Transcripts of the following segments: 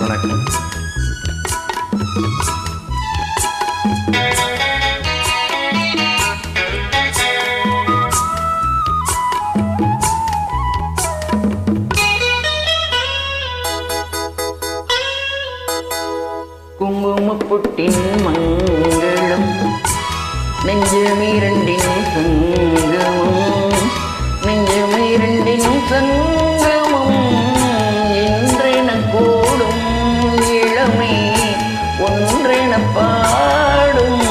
வணக்கம். குங்குமப்புட்டின் மங்களம் நெஞ்சமிரண்டின் சங்கமம், நெஞ்சமிரண்டின் சங்கமம் என்றென கூடும் இளமை ஒன்றென பாடும்.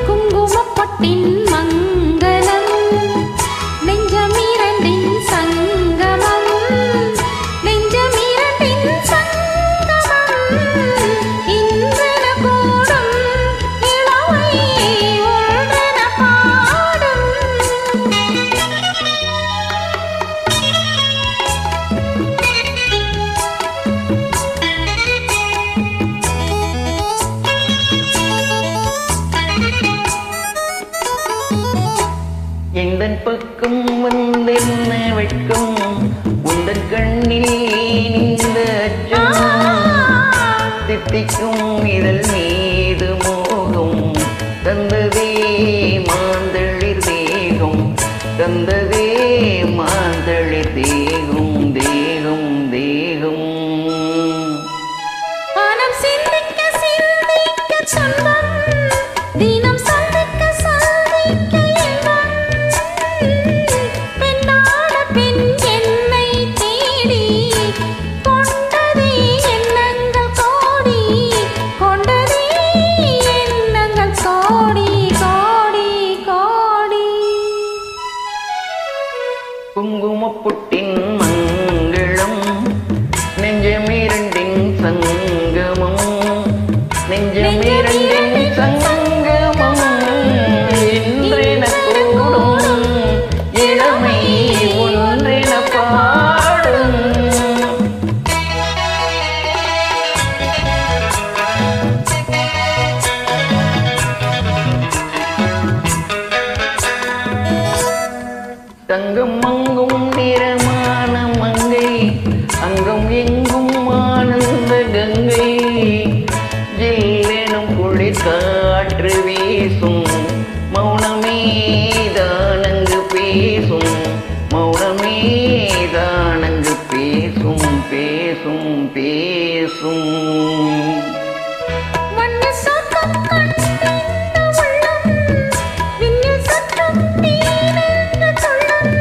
குங்குமப்பட்டின் மங்களம் நெஞ்சமிரண்டின் சங்கமம், நெஞ்சமிரண்டின் சங்கமம் இன்றென கூடும் இளமை ஒன்றென பாடும். எந்தன் பக்கம் வந்தென்ன வெட்கம், உந்தன் கண்ணில் இந்த அச்சம், தித்திக்கும் இதழ் மீது மோகம் தந்ததே மாந்தளிர் தேகம், தந்ததே மாந்தளிர் தேகம் தேகம் தேகம். மனம் சிந்திக்க சிந்திக்க சொந்தம், தினம் சந்திக்க சந்திக்க இன்பம். பெண்ணான பெண் என்னை தேடி கொண்டதே எண்ணங்கள் கோடி, கொண்டதே எண்ணங்கள் கோடி கோடி கோடி. குங்குமப்புட்டின் மங்களம் நெஞ்சமிரண்டின் சங்கமம், நெஞ்சமிரண்டின் சங்கமம் என்றென கூடும் இளமை ஒன்றென பாடும். தங்கம் மங்கும் நிறமான மங்கை, அங்கம் எங்கும் ஆனந்த கங்கை, ஜில்லெனும் குளிர் காற்று வீசும், மௌனமே தானங்கு பேசும், மௌனமே தானங்கு பேசும் பேசும் பேசும். வண்ண சொர்க்கம் கண்ட உள்ளம், விண்ணில் சுற்றும் நீரென்று சொல்லும்.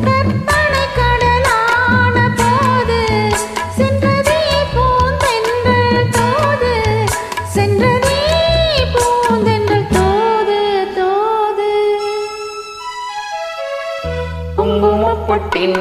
கற்பனை கடலான போது சென்றதே பூந்தென்றல் தோது, சென்றதே பூந்தென்றல் தோது தோது. குங்குமப்பட்டின்